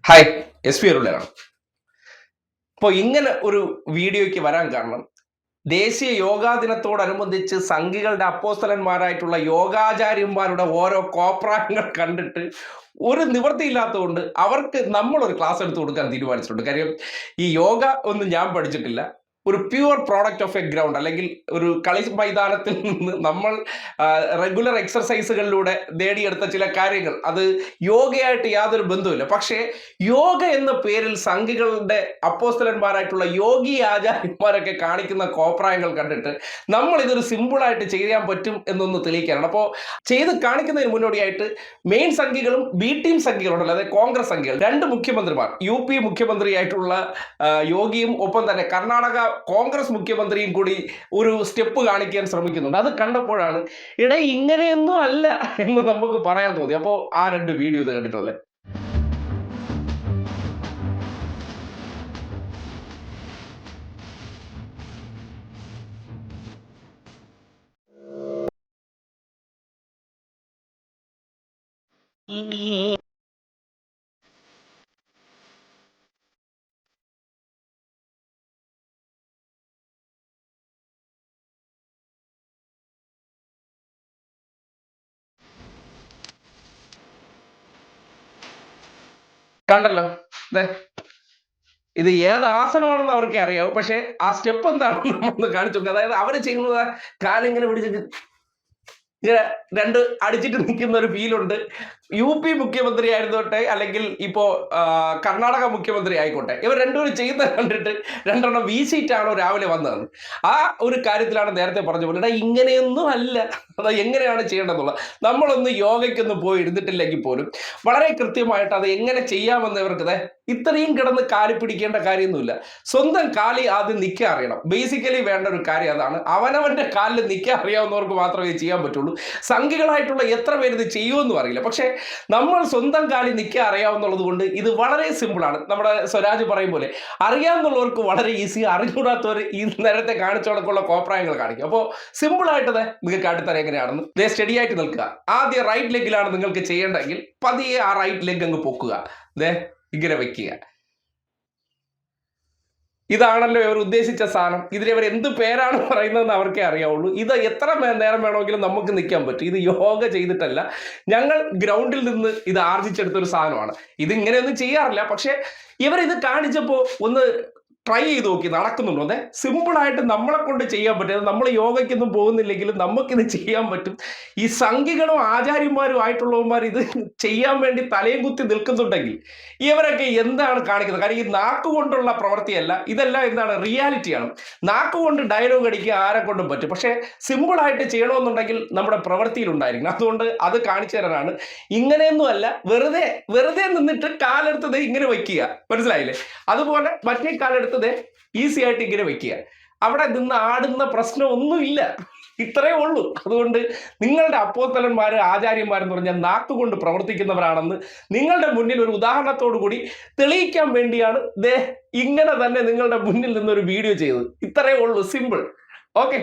Hi S P അരുളാണ്. അപ്പോൾ ഇങ്ങനെ ഒരു വീഡിയോയ്ക്ക് വരാൻ കാരണം ദേശീയ യോഗാ ദിനത്തോടനുബന്ധിച്ച് സംഘികളുടെ അപ്പോസ്തലന്മാരായിട്ടുള്ള യോഗാചാര്യന്മാരുടെ ഓരോ കോപ്രായങ്ങൾ കണ്ടിട്ട് ഒരു നിവൃത്തിയില്ലാത്തതുകൊണ്ട് അവർക്ക് നമ്മളൊരു ക്ലാസ് എടുത്ത് കൊടുക്കാൻ തീരുമാനിച്ചിട്ടുണ്ട്. കാര്യം ഈ യോഗ ഒന്നും ഞാൻ പഠിച്ചിട്ടില്ല. ഒരു pure product of A ground അല്ലെങ്കിൽ ഒരു കളി മൈതാനത്തിൽ നിന്ന് നമ്മൾ റെഗുലർ എക്സർസൈസുകളിലൂടെ നേടിയെടുത്ത ചില കാര്യങ്ങൾ അത് യോഗയായിട്ട് യാതൊരു ബന്ധവുമില്ല. പക്ഷേ യോഗ എന്ന പേരിൽ സംഘികളുടെ അപ്പോസ്തലന്മാരായിട്ടുള്ള യോഗി ആചാര്യന്മാരൊക്കെ കാണിക്കുന്ന കോപ്രായങ്ങൾ കണ്ടിട്ട് നമ്മൾ ഇതൊരു സിമ്പിളായിട്ട് ചെയ്യാൻ പറ്റും എന്നൊന്ന് തെളിയിക്കാനാണ്. അപ്പോൾ ചെയ്ത് കാണിക്കുന്നതിന് മുന്നോടിയായിട്ട് മെയിൻ സംഘികളും ബി ടീം സംഘികളുണ്ടല്ലോ, അതായത് കോൺഗ്രസ് സംഘികൾ, രണ്ട് മുഖ്യമന്ത്രിമാർ, യു പി മുഖ്യമന്ത്രിയായിട്ടുള്ള യോഗിയും ഒപ്പം തന്നെ കർണാടക കോൺഗ്രസ് മുഖ്യമന്ത്രിയും കൂടി ഒരു സ്റ്റെപ്പ് കാണിക്കാൻ ശ്രമിക്കുന്നുണ്ട്. അത് കണ്ടപ്പോഴാണ് ഇങ്ങനെയൊന്നും അല്ല എന്ന് നമുക്ക് പറയാൻ തോന്നി. അപ്പോൾ ആ രണ്ട് വീഡിയോ ഇത് കണ്ടിട്ടുള്ളത്. കണ്ടല്ലോ, ഇത് ഏത് ആസനമാണെന്ന് അവർക്ക് അറിയാവും. പക്ഷെ ആ സ്റ്റെപ്പ് എന്താണെന്ന് നമ്മളൊന്ന് കാണിച്ചു കൊടുക്കുക. അതായത് അവര് ചെയ്യുന്നത് കാലിങ്ങനെ പിടിച്ചിട്ട് ഇങ്ങനെ രണ്ട് അടിച്ചിട്ട് നിൽക്കുന്ന ഒരു ഫീലുണ്ട്. യു പി മുഖ്യമന്ത്രി ആയിരുന്നോട്ടെ അല്ലെങ്കിൽ ഇപ്പോ കർണാടക മുഖ്യമന്ത്രി ആയിക്കോട്ടെ, ഇവർ രണ്ടുപേരും ചെയ്യുന്നത് കണ്ടിട്ട് രണ്ടെണ്ണം വീശിയിട്ടാണോ രാവിലെ വന്നതെന്ന് ആ ഒരു കാര്യത്തിലാണ് നേരത്തെ പറഞ്ഞ പോലെ ഇങ്ങനെയൊന്നും അല്ല. അത് എങ്ങനെയാണ് ചെയ്യേണ്ടതെന്നുള്ളത് നമ്മളൊന്ന് യോഗയ്ക്കൊന്ന് പോയി ഇരുന്നിട്ടില്ലെങ്കിൽ പോലും വളരെ കൃത്യമായിട്ട് അത് എങ്ങനെ ചെയ്യാമെന്ന് ഇവർക്ക് ഇത്രയും കിടന്ന് കാലി പിടിക്കേണ്ട കാര്യമൊന്നുമില്ല. സ്വന്തം കാലി ആദ്യം നിൽക്കാൻ അറിയണം. ബേസിക്കലി വേണ്ട ഒരു കാര്യം അതാണ്. അവനവന്റെ കാലിൽ നിൽക്കാൻ അറിയാവുന്നവർക്ക് മാത്രമേ ചെയ്യാൻ പറ്റുള്ളൂ. സംഘികളായിട്ടുള്ള എത്ര പേര് ഇത് ചെയ്യുമെന്നും അറിയില്ല. പക്ഷേ നമ്മൾ സ്വന്തം കാലിൽ നിൽക്കാൻ അറിയാവുന്നുള്ളത് കൊണ്ട് ഇത് വളരെ സിമ്പിളാണ്. നമ്മുടെ സ്വരാജ് പറയും പോലെ അറിയാവുന്നവർക്ക് വളരെ ഈസി, അറിഞ്ഞൂടാത്തവർ ഈ നേരത്തെ കാണിച്ചോടൊക്കെയുള്ള കോപ്രായങ്ങൾ കാണിക്കും. അപ്പോൾ സിമ്പിളായിട്ട് നിങ്ങൾക്ക് കാട്ടിത്തരാം എങ്ങനെയാണെന്ന്. സ്റ്റഡി ആയിട്ട് നിൽക്കുക. ആദ്യം റൈറ്റ് ലെഗിലാണ് നിങ്ങൾക്ക് ചെയ്യേണ്ടതെങ്കിൽ പതിയെ ആ റൈറ്റ് ലെഗ് അങ്ങ് പൊക്കുക. ഇങ്ങനെ വെക്കുക. ഇതാണല്ലോ ഇവർ ഉദ്ദേശിച്ച സാധനം. ഇതിലിവർ എന്ത് പേരാണ് പറയുന്നതെന്ന് അവർക്കേ അറിയാവുള്ളൂ. ഇത് എത്ര നേരം വേണമെങ്കിലും നമുക്ക് നിൽക്കാൻ പറ്റും. ഇത് യോഗ ചെയ്തിട്ടല്ല, ഞങ്ങൾ ഗ്രൗണ്ടിൽ നിന്ന് ഇത് ആർജിച്ചെടുത്തൊരു സാധനമാണ്. ഇത് ഇങ്ങനെയൊന്നും ചെയ്യാറില്ല. പക്ഷെ ഇവരിത് കാണിച്ചപ്പോൾ ഒന്ന് ട്രൈ ചെയ്ത് നോക്കി, നടക്കുന്നുണ്ടോ? സിമ്പിളായിട്ട് നമ്മളെ കൊണ്ട് ചെയ്യാൻ പറ്റും. നമ്മൾ യോഗയ്ക്കൊന്നും പോകുന്നില്ലെങ്കിലും നമുക്കിത് ചെയ്യാൻ പറ്റും. ഈ സംഘികളും ആചാര്യന്മാരും ആയിട്ടുള്ളവന്മാർ ഇത് ചെയ്യാൻ വേണ്ടി തലയും കുത്തി നിൽക്കുന്നുണ്ടെങ്കിൽ ഇവരൊക്കെ എന്താണ് കാണിക്കുന്നത്? കാരണം ഈ നാക്കുകൊണ്ടുള്ള പ്രവൃത്തിയല്ല, ഇതെല്ലാം എന്താണ്, റിയാലിറ്റിയാണ്. നാക്കുകൊണ്ട് ഡയലോഗ് അടിക്കുക ആരെ കൊണ്ടും പറ്റും. പക്ഷേ സിമ്പിളായിട്ട് ചെയ്യണമെന്നുണ്ടെങ്കിൽ നമ്മുടെ പ്രവൃത്തിയിൽ ഉണ്ടായിരിക്കണം. അതുകൊണ്ട് അത് കാണിച്ചു തരാനാണ്. ഇങ്ങനെയൊന്നും അല്ല, വെറുതെ നിന്നിട്ട് കാലെടുത്തത് ഇങ്ങനെ വയ്ക്കുക. മനസ്സിലായില്ലേ? അതുപോലെ മറ്റേ കാലെടുത്ത് ഈസി ആയിട്ട് ഇങ്ങനെ വെക്കുക. അവിടെ നിന്ന് ആടുന്ന പ്രശ്നം ഒന്നുമില്ല. ഇത്രയേ ഉള്ളൂ. അതുകൊണ്ട് നിങ്ങളുടെ അപ്പോസ്തലന്മാര് ആചാര്യന്മാരെന്ന് പറഞ്ഞാൽ നാക്കുകൊണ്ട് പ്രവർത്തിക്കുന്നവരാണെന്ന് നിങ്ങളുടെ മുന്നിൽ ഒരു ഉദാഹരണത്തോടു കൂടി തെളിയിക്കാൻ വേണ്ടിയാണ് ഇങ്ങനെ തന്നെ നിങ്ങളുടെ മുന്നിൽ നിന്നൊരു വീഡിയോ ചെയ്തത്. ഇത്രയേ ഉള്ളൂ, സിമ്പിൾ. ഓക്കെ.